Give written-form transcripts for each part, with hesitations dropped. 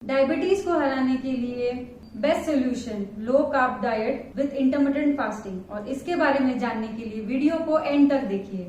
Diabetes को हराने के लिए best solution low carb diet with intermittent fasting, और इसके बारे में जानने के लिए वीडियो को एंड तक देखिए।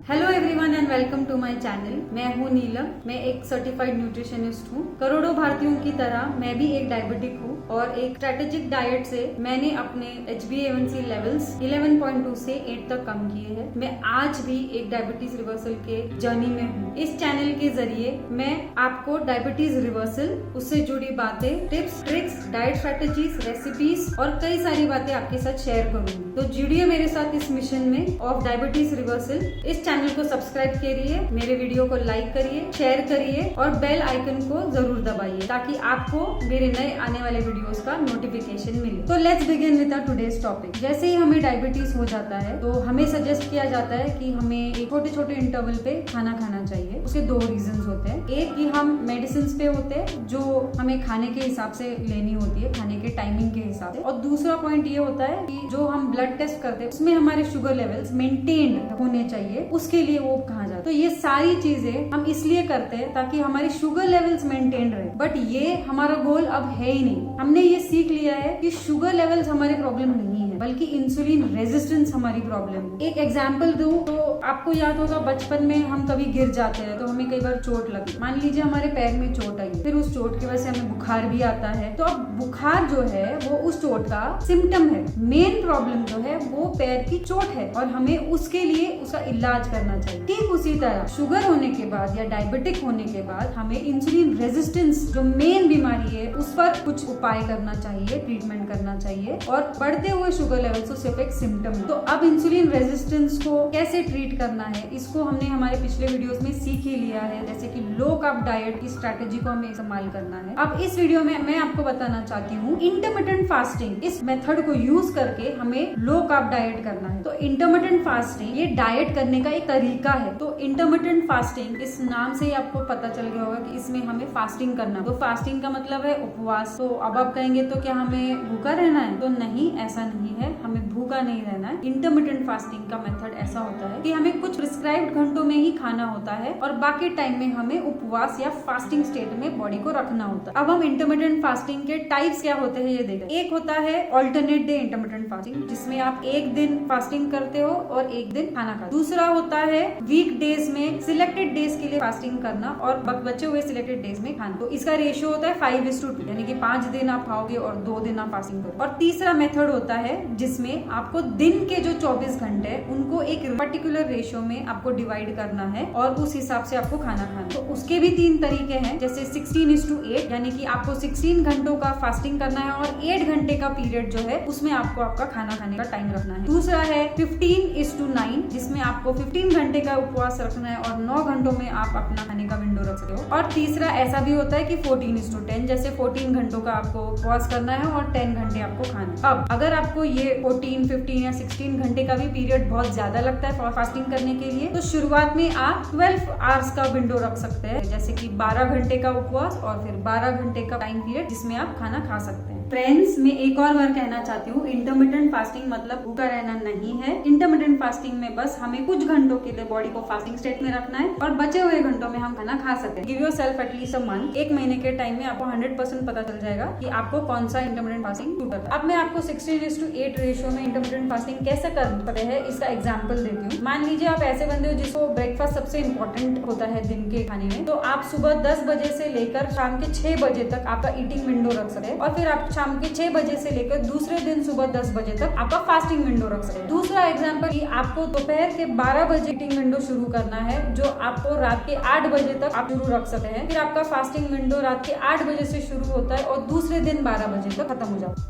Hello everyone and welcome to my channel. मैं हूं नीलम। मैं एक सर्टिफाइड न्यूट्रिशनिस्ट हूं। करोड़ों भारतीयों की तरह मैं भी एक डायबिटिक हूं और एक स्ट्रेटेजिक डाइट से मैंने अपने HbA1c लेवल्स 11.2 से 8 तक कम किए हैं। मैं आज भी एक डायबिटीज रिवर्सल के जर्नी में हूं। इस चैनल के जरिए मैं आपको डायबिटीज रिवर्सल, उससे जुड़ी बातें, tips, tricks, diet strategies, recipes और कई सारी बातें आपके साथ शेयर करूंगी। तो जुड़िए मेरे साथ इस मिशन में ऑफ डायबिटीज रिवर्सल। इस चैनल को सब्सक्राइब करिए, मेरे वीडियो को लाइक करिए, शेयर करिए और बेल आइकन को जरूर दबाइए ताकि आपको मेरे नए आने वाले वीडियोस का नोटिफिकेशन मिले। तो let's begin with our today's topic. जैसे ही हमें डायबिटीज हो जाता है तो हमें सजेस्ट किया जाता है कि हमें छोटे छोटे इंटरवल पे खाना खाना चाहिए। उसके दो रीजंस होते हैं। एक कि हम मेडिसिन पे होते हैं जो हमें खाने के हिसाब से लेनी होती है, खाने के टाइमिंग के हिसाब से। और दूसरा पॉइंट ये होता है कि जो हम ब्लड टेस्ट करते हैं उसमें हमारे शुगर लेवल्स मेंटेन होने चाहिए, उसके लिए वो कहा जाता है। तो ये सारी चीजें हम इसलिए करते हैं ताकि हमारी शुगर लेवल्स मेंटेन रहे। बट ये हमारा गोल अब है ही नहीं। हमने ये सीख लिया है कि शुगर लेवल्स हमारी प्रॉब्लम नहीं है, बल्कि इंसुलिन रेजिस्टेंस हमारी प्रॉब्लम है। एक एग्जांपल दूं तो आपको याद होगा बचपन में हम कभी गिर जाते हैं तो हमें कई बार चोट लगी। मान लीजिए हमारे पैर में चोट आई, फिर उस चोट की वजह से हमें बुखार भी आता है। तो अब बुखार जो है वो उस चोट का सिम्टम है। मेन प्रॉब्लम जो है वो पैर की चोट है और हमें उसके लिए उसका इलाज करना चाहिए। ठीक उसी तरह शुगर होने के बाद या डायबिटिक होने के बाद हमें इंसुलिन रेजिस्टेंस जो मेन बीमारी है उस पर कुछ उपाय करना चाहिए, ट्रीटमेंट करना चाहिए। और बढ़ते हुए शुगर लेवल तो सिर्फ एक सिम्टम है। तो अब इंसुलिन रेजिस्टेंस को कैसे ट्रीट करना है, इसको हमने हमारे पिछले वीडियोस में सीख ही लिया है। जैसे कि लो कार्ब डाइट की स्ट्रेटेजी को हमें इस्तेमाल करना है। अब इस वीडियो में मैं आपको बताना चाहती हूँ इंटरमिटेंट फास्टिंग। इस मेथड को यूज करके हमें लो कार्ब डाइट करना है। तो इंटरमिटेंट फास्टिंग ये डाइट करने का एक तरीका है। तो इंटरमिटेंट फास्टिंग इस नाम से ही आपको पता चल गया होगा कि इसमें हमें फास्टिंग करना। तो फास्टिंग का मतलब है उपवास। तो अब आप कहेंगे तो क्या हमें भूखा रहना है? तो नहीं, ऐसा नहीं है, हमें भूखा नहीं रहना है। इंटरमिटेंट फास्टिंग का मेथड ऐसा होता है कि हमें कुछ प्रिस्क्राइब्ड घंटों में ही खाना होता है और बाकी टाइम में हमें उपवास या फास्टिंग स्टेट में बॉडी को रखना होता है। अब हम इंटरमिटेंट फास्टिंग के टाइप्स क्या होते हैं ये देखें। एक होता है ऑल्टरनेट डे इंटरमिटेंट फास्टिंग, जिसमें आप एक दिन फास्टिंग करते हो और एक दिन खाना खाते हो। दूसरा होता है वीक डेज में सिलेक्टेड डेज के लिए फास्टिंग करना और बचे हुए सिलेक्टेड डेज में खाना। तो इसका रेशियो होता है 5:2, यानी कि 5 दिन आप खाओगे और 2 दिन आप फास्टिंग करोगे। और तीसरा मेथड होता है जिसमें आपको दिन के जो 24 घंटे हैं उनको एक पर्टिकुलर रेशियो में आपको डिवाइड करना है और उस हिसाब से आपको खाना खाना। तो उसके भी 3 तरीके हैं, जैसे 16:8, यानी कि आपको 16 घंटों का फास्टिंग करना है और 8 घंटे का पीरियड जो है उसमें आपको आपका खाना खाने का टाइम रखना है। दूसरा है 15:9, जिसमें आपको 15 घंटे का उपवास रखना है और 9 घंटों में आप अपना खाने का विंडो रख सकते हो। और तीसरा ऐसा भी होता है कि 14:10, जैसे 14 घंटों का आपको उपवास करना है और 10 घंटे आपको खाना है। अब अगर आपको ये 14, 15 या 16 घंटे का भी पीरियड बहुत ज्यादा लगता है फास्टिंग करने के लिए, तो शुरुआत में आप 12 आवर्स का विंडो रख सकते हैं, जैसे कि 12 घंटे का उपवास और फिर 12 घंटे का टाइम पीरियड जिसमें आप खाना खा सकते हैं। फ्रेंड्स, मैं एक और बार कहना चाहती हूँ, इंटरमिटेंट फास्टिंग मतलब भूखा रहना नहीं है। इंटरमिटेंट फास्टिंग में बस हमें कुछ घंटों के लिए बॉडी को फास्टिंग स्टेट में रखना है और बचे हुए घंटों में हम खाना खा सकते हैं। Give yourself at least a month, 1 महीने के टाइम में आपको 100% पता चल जाएगा कि आपको कौन सा इंटरमिटेंट फास्टिंग सूट करता है। अब मैं आपको 16:8 रेशियो में इंटरमिटेंट फास्टिंग कैसे करते हैं इसका एग्जाम्पल देती हूँ। मान लीजिए आप ऐसे बंदे हो जिसको ब्रेकफास्ट सबसे इंपॉर्टेंट होता है दिन के खाने में, तो आप सुबह 10 बजे से लेकर शाम के 6 बजे तक आपका ईटिंग विंडो रख सकते हैं और फिर आप शाम के 6 बजे से लेकर दूसरे दिन सुबह 10 बजे तक आपका फास्टिंग विंडो रख सकते हैं। दूसरा एग्जांपल कि आपको दोपहर के 12 बजे ईटिंग विंडो शुरू करना है, जो आपको रात के 8 बजे तक आप शुरू रख सकते हैं। फिर आपका फास्टिंग विंडो रात के 8 बजे से शुरू होता है और दूसरे दिन 12 बजे तक खत्म हो जाता है।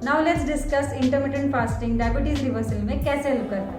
Now let's discuss intermittent fasting diabetes reversal में कैसे हेल्प करता है।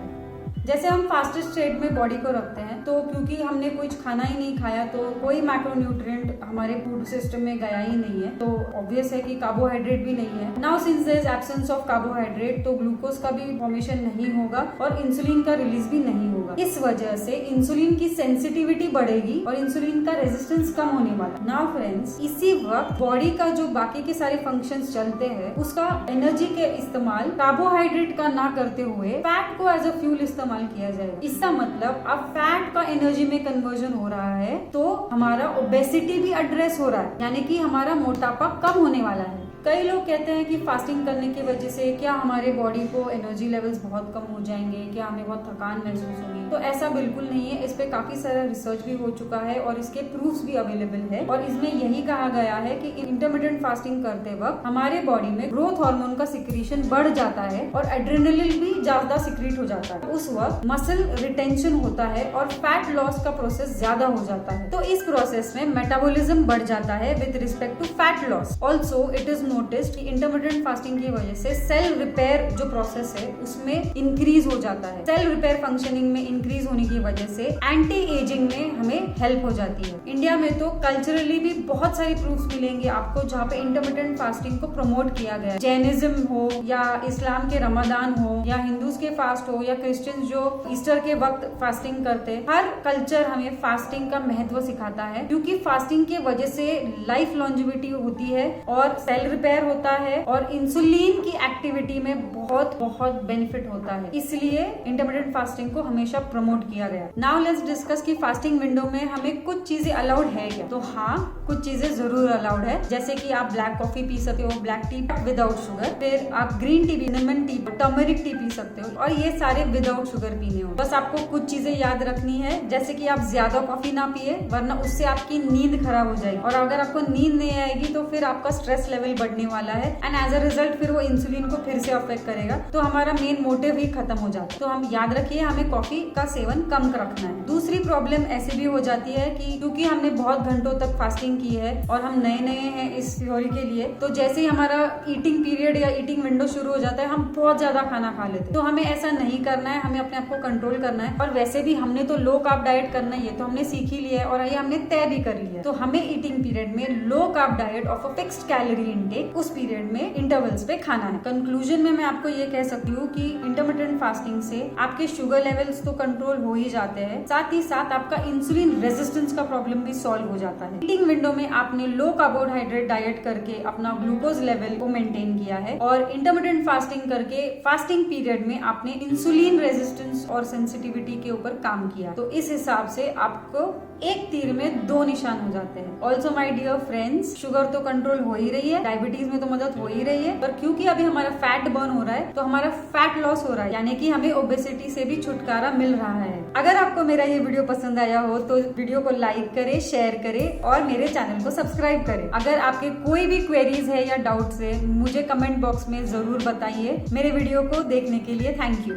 जैसे हम फास्टेस्ट स्टेट में बॉडी को रखते हैं तो क्योंकि हमने कुछ खाना ही नहीं खाया तो कोई मैक्रोन्यूट्रिएंट हमारे फूड सिस्टम में गया ही नहीं है, तो ऑब्वियस है कि कार्बोहाइड्रेट भी नहीं है। Now since there is absence of carbohydrate, तो ग्लूकोज का भी फॉर्मेशन नहीं होगा और इंसुलिन का रिलीज भी नहीं होगा। इस वजह से इंसुलिन की सेंसिटिविटी बढ़ेगी और इंसुलिन का रेजिस्टेंस कम होने वाला। नाउ फ्रेंड्स, इसी वक्त बॉडी का जो बाकी के सारे फंक्शंस चलते हैं उसका एनर्जी के इस्तेमाल कार्बोहाइड्रेट का ना करते हुए फैट को एज अ फ्यूल इस्तेमाल किया जाएगा। इसका मतलब अब फैट फैट का एनर्जी में कन्वर्जन हो रहा है तो हमारा ओबेसिटी भी एड्रेस हो रहा है, यानी कि हमारा मोटापा कम होने वाला है। कई लोग कहते हैं कि फास्टिंग करने की वजह से क्या हमारे बॉडी को एनर्जी लेवल्स बहुत कम हो जाएंगे, क्या हमें बहुत थकान महसूस होगी। तो ऐसा बिल्कुल नहीं है। इस पे काफी सारा रिसर्च भी हो चुका है और इसके प्रूफ्स भी अवेलेबल है और इसमें यही कहा गया है कि इंटरमिटेंट फास्टिंग करते वक्त हमारे बॉडी में ग्रोथ हार्मोन का सिक्रीशन बढ़ जाता है और एड्रेनलिन भी ज्यादा सिक्रीट हो जाता है। उस वक्त मसल रिटेंशन होता है और फैट लॉस का प्रोसेस ज्यादा हो जाता है। तो इस प्रोसेस में मेटाबॉलिज्म बढ़ जाता है with respect to fat loss. Also it is noticed कि इंटरमिटेंट फास्टिंग की वजह से सेल रिपेयर जो प्रोसेस है उसमें इंक्रीज हो जाता है। सेल रिपेयर फंक्शनिंग में इंक्रीज होने की वजह से एंटी एजिंग में हमें हेल्प हो जाती है। इंडिया में तो कल्चरली भी बहुत सारी प्रूफ्स मिलेंगे आपको जहाँ पे इंटरमिटेंट फास्टिंग को प्रमोट किया गया है। जैनिज्म हो या इस्लाम के रमजान हो या हिंदूज के फास्ट हो या क्रिश्चियंस जो ईस्टर के वक्त फास्टिंग करते, हर कल्चर हमें फास्टिंग का महत्व सिखाता है क्योंकि फास्टिंग के वजह से लाइफ लॉन्जिविटी होती है और सेल रिपेयर होता है और इंसुलिन की एक्टिविटी में बहुत बहुत बेनिफिट होता है। इसलिए इंटरमिटेंट फास्टिंग को हमेशा प्रमोट किया गया। नाउ लेट्स डिस्कस कि फास्टिंग विंडो में हमें कुछ चीजें अलाउड है क्या। तो हाँ, कुछ चीजें जरूर अलाउड है, जैसे कि आप ब्लैक कॉफी पी सकते हो, ब्लैक टी विदाउट शुगर, फिर आप green tea, cinnamon T, turmeric tea P सकते हो और ये सारे विदाउट शुगर पीने हो। बस आपको कुछ चीजें याद रखनी है, जैसे कि आप ज्यादा कॉफी ना पिए वरना उससे आपकी नींद खराब हो जाएगी और अगर आपको नींद नहीं आएगी तो फिर आपका स्ट्रेस लेवल बढ़ने वाला है एंड एज अ रिजल्ट फिर वो इंसुलिन को फिर से अफेक्ट करेगा, तो हमारा मेन मोटिव ही खत्म हो जाता है। तो हम याद रखिए हमें कॉफी का सेवन कम रखना है। दूसरी प्रॉब्लम ऐसी भी हो जाती है कि क्योंकि हमने बहुत घंटों तक फास्टिंग की है और हम नए नए हैं इस थ्योरी के लिए, तो जैसे ही हमारा ईटिंग पीरियड या ईटिंग विंडो शुरू हो जाता है हम बहुत ज्यादा खाना खा लेते हैं। तो हमें ऐसा नहीं करना है, हमें अपने आप को कंट्रोल करना है। और वैसे भी हमने तो लो कार्ब डाइट करना ही है, तो हमने सीख ही लिया है और ये हमने तय भी कर लिया है। तो हमें ईटिंग पीरियड में low carb diet of a fixed calorie intake उस पीरियड में इंटरवल्स पे खाना है। कंक्लूजन में मैं आपको ये कह सकती हूँ कि इंटरमिटेंट फास्टिंग से आपके शुगर लेवल्स तो कंट्रोल हो ही जाते हैं, साथ ही साथ आपका इंसुलिन रेजिस्टेंस का प्रॉब्लम भी सॉल्व हो जाता है। ईटिंग विंडो में आपने लो कार्बोहाइड्रेट डाइट करके अपना ग्लूकोज लेवल को मेंटेन किया है और इंटरमिटेंट फास्टिंग करके फास्टिंग पीरियड में आपने इंसुलिन रेजिस्टेंस और सेंसिटिविटी के ऊपर काम किया। तो इस हिसाब से आपको एक तीर में दो निशान हो जाते हैं। Also my dear friends, sugar तो कंट्रोल हो ही रही है, डायबिटीज में तो मदद हो ही रही है, पर क्योंकि अभी हमारा फैट बर्न हो रहा है तो हमारा फैट लॉस हो रहा है, यानी कि हमें ओबेसिटी से भी छुटकारा मिल रहा है। अगर आपको मेरा ये वीडियो पसंद आया हो तो वीडियो को लाइक करे, शेयर करे और मेरे चैनल को सब्सक्राइब करे। अगर आपके कोई भी क्वेरीज है या डाउट्स है मुझे कमेंट बॉक्स में जरूर बताइए। मेरे वीडियो को देखने के लिए थैंक यू।